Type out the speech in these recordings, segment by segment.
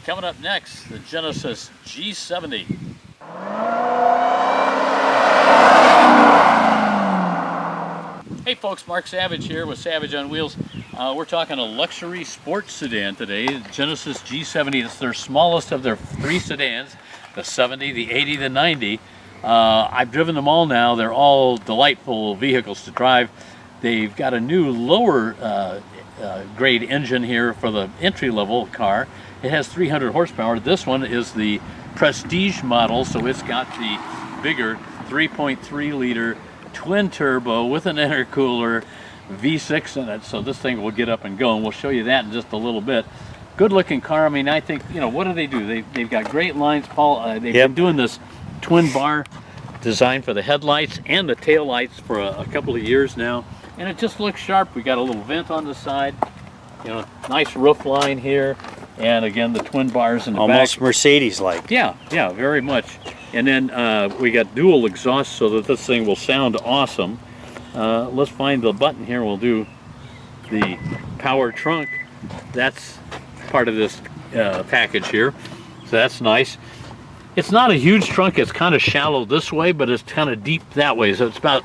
Coming up next, the Genesis G70. Hey folks, Mark Savage here with Savage on Wheels. We're talking a luxury sports sedan today, the Genesis G70. It's their smallest of their three sedans, the 70, the 80, the 90. I've driven them all now. They're all delightful vehicles to drive. They've got a new lower grade engine here for the entry-level car. It has 300 horsepower. This one is the Prestige model, so it's got the bigger 3.3 liter twin turbo with an intercooler V6 in it, so this thing will get up and go, and we'll show you that in just a little bit. Good looking car. I mean, I think, you know, what do? They've got great lines, Paul. They've been doing this twin bar design for the headlights and the tail lights for a couple of years now, and it just looks sharp. We got a little vent on the side, you know, nice roof line here, and again the twin bars in the almost back. Mercedes-like. Yeah, very much. And then we got dual exhaust so that this thing will sound awesome. Let's find the button here. We'll do the power trunk. That's part of this package here, so that's nice. It's not a huge trunk. It's kind of shallow this way, but it's kind of deep that way. So it's about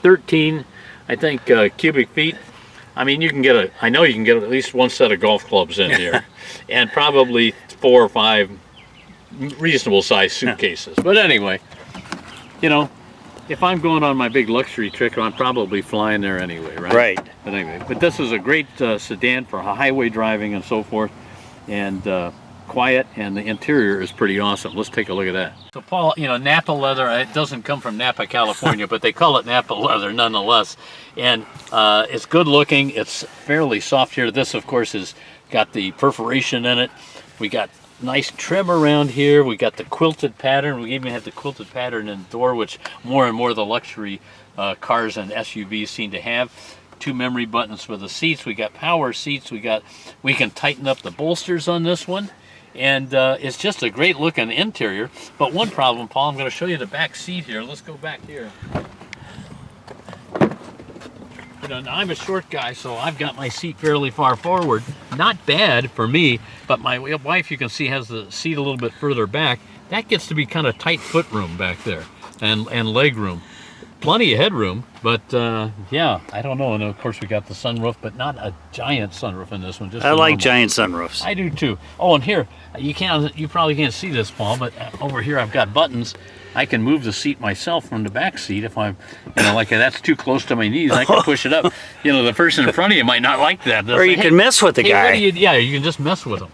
13, I think, cubic feet. I mean, you can get I know you can get at least one set of golf clubs in here, and probably 4 or 5 reasonable sized suitcases. But anyway, you know, if I'm going on my big luxury trip, I'm probably flying there anyway, right? Right. But anyway, but this is a great sedan for highway driving and so forth, and quiet, and the interior is pretty awesome. Let's take a look at that. So Paul, you know, Napa leather, it doesn't come from Napa, California, but they call it Napa leather nonetheless. And it's good looking. It's fairly soft here. This, of course, has got the perforation in it. We got nice trim around here. We got the quilted pattern. We even have the quilted pattern in the door, which more and more of the luxury cars and SUVs seem to have. 2 memory buttons for the seats. We got power seats. We can tighten up the bolsters on this one. And it's just a great looking interior. But one problem, Paul, I'm going to show you the back seat here. Let's go back here. You know, now I'm a short guy, so I've got my seat fairly far forward. Not bad for me, but my wife, you can see, has the seat a little bit further back. That gets to be kind of tight foot room back there, and leg room. Plenty of headroom, but yeah, I don't know. And of course we got the sunroof, but not a giant sunroof in this one. Just I like giant sunroofs. I do too. Oh, and here you probably can't see this, Paul, but over here I've got buttons. I can move the seat myself from the back seat if I'm, you know, like that's too close to my knees. I can push it up. You know, the person in front of you might not like that. They'll or say, you can mess with the guy. Yeah, you can just mess with them.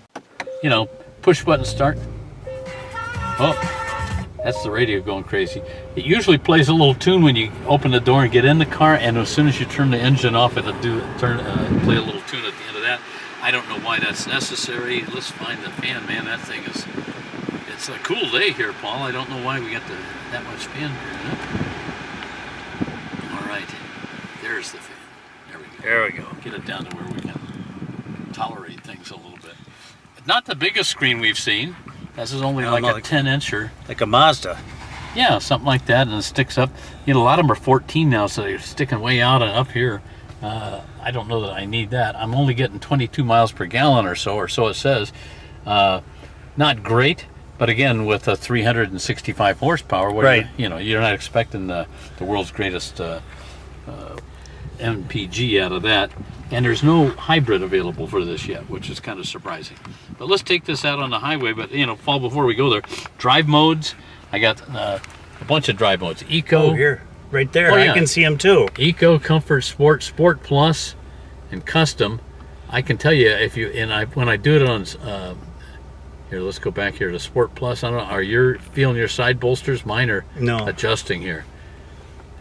You know, push button start. Oh. That's the radio going crazy. It usually plays a little tune when you open the door and get in the car, and as soon as you turn the engine off, it'll play a little tune at the end of that. I don't know why that's necessary. Let's find the fan, man. That thing it's a cool day here, Paul. I don't know why we got that much fan here. All right, there's the fan. There we go. There we go. Get it down to where we can tolerate things a little bit. Not the biggest screen we've seen. This is only like a 10-incher. Like a Mazda. Yeah, something like that, and it sticks up. You know, a lot of them are 14 now, so they're sticking way out and up here. I don't know that I need that. I'm only getting 22 miles per gallon or so it says. Not great, but again, with a 365 horsepower, right. You know, you're not expecting the world's greatest MPG out of that. And there's no hybrid available for this yet, which is kind of surprising. But let's take this out on the highway. But, you know, Paul, before we go there, drive modes. I got a bunch of drive modes. Eco. Oh, here, right there. Oh, yeah. I can see them too. Eco, Comfort, Sport, Sport Plus, and Custom. I can tell you when I do it on here, let's go back here to Sport Plus. I don't know. Are you feeling your side bolsters? Mine are adjusting here.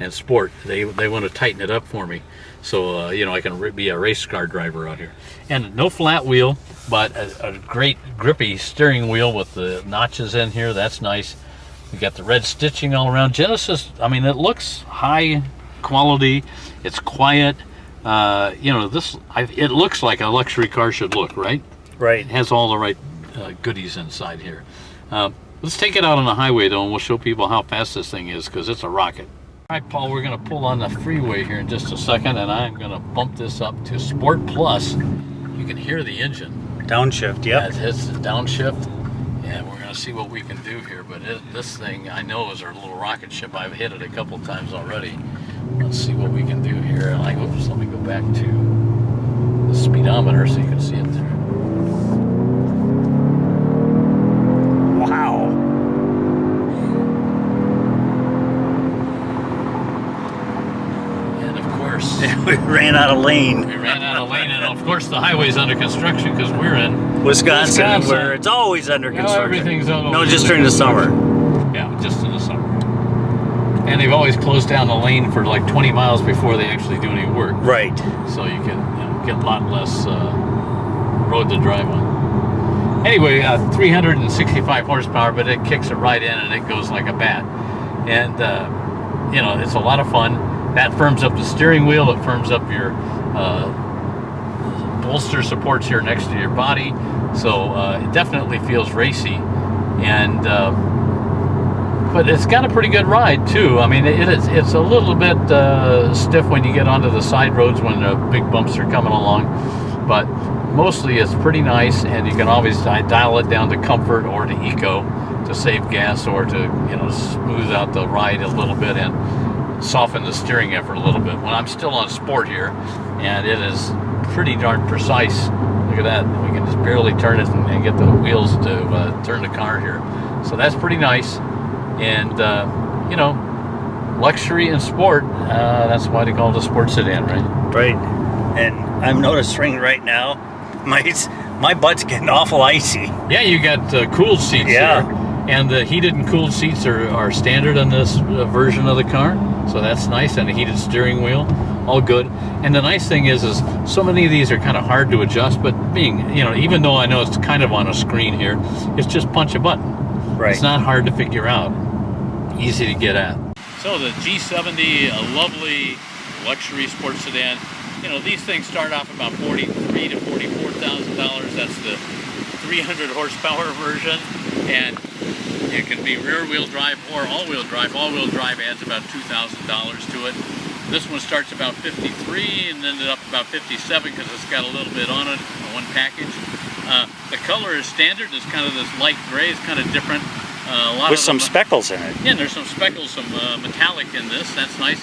And Sport, they want to tighten it up for me, so you know, I can be a race car driver out here. And no flat wheel, but a great grippy steering wheel with the notches in here. That's nice. We got the red stitching all around. Genesis, I mean, it looks high quality. It's quiet. You know, it looks like a luxury car should look, right? Right. It has all the right goodies inside here. Let's take it out on the highway though, and we'll show people how fast this thing is, because it's a rocket. All right, Paul, we're going to pull on the freeway here in just a second, and I'm going to bump this up to Sport Plus. You can hear the engine. Downshift, Yeah, yep. it hits the downshift, and we're going to see what we can do here. But this thing, I know, is our little rocket ship. I've hit it a couple times already. Let's see what we can do here. Oops, let me go back to the speedometer so you can see it there. Wow. And of course, We ran out of lane. we ran out of lane, and of course the highway's under construction because we're in Wisconsin, where it's always under construction. Everything's on. No, just during the summer. Yeah, just in the summer. And they've always closed down the lane for like 20 miles before they actually do any work. Right. So you can get a lot less road to drive on. Anyway, 365 horsepower, but it kicks it right in and it goes like a bat. And, it's a lot of fun. That firms up the steering wheel. It firms up your bolster supports here next to your body. So it definitely feels racy. And but it's got a pretty good ride too. I mean, it's a little bit stiff when you get onto the side roads when the big bumps are coming along, but mostly it's pretty nice, and you can always dial it down to comfort or to eco to save gas, or to smooth out the ride a little bit and soften the steering effort a little bit. When I'm still on sport here, and it is pretty darn precise. Look at that. We can just barely turn it and get the wheels to turn the car here. So that's pretty nice. And, luxury and sport, that's why they call it a sports sedan, right? Right. And I'm noticing right now, my butt's getting awful icy. Yeah, you got cooled seats Yeah. here. And the heated and cooled seats are standard on this version of the car. So that's nice. And a heated steering wheel, all good. And the nice thing is so many of these are kind of hard to adjust, but even though I know it's kind of on a screen here, it's just punch a button. Right. It's not hard to figure out. Easy to get at. So the G70, a lovely luxury sports sedan. These things start off about $43,000 to $44,000. That's the 300 horsepower version, and it can be rear-wheel drive or all-wheel drive. All-wheel drive adds about $2,000 to it. This one starts about 53 and ended up about 57 because it's got a little bit on it, one package. The color is standard. It's kind of this light gray. It's kind of different. With some speckles in it. Yeah, and there's some speckles, some metallic in this. That's nice.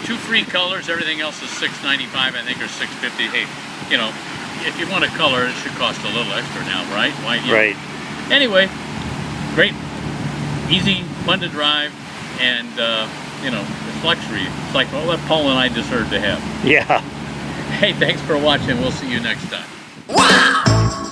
2 free colors. Everything else is $695, I think, or $650. Hey, if you want a color, it should cost a little extra now, right? Why? Right. Anyway, great, easy, fun to drive, and it's luxury. It's like what Paul and I deserve to have. Yeah. Hey, thanks for watching. We'll see you next time.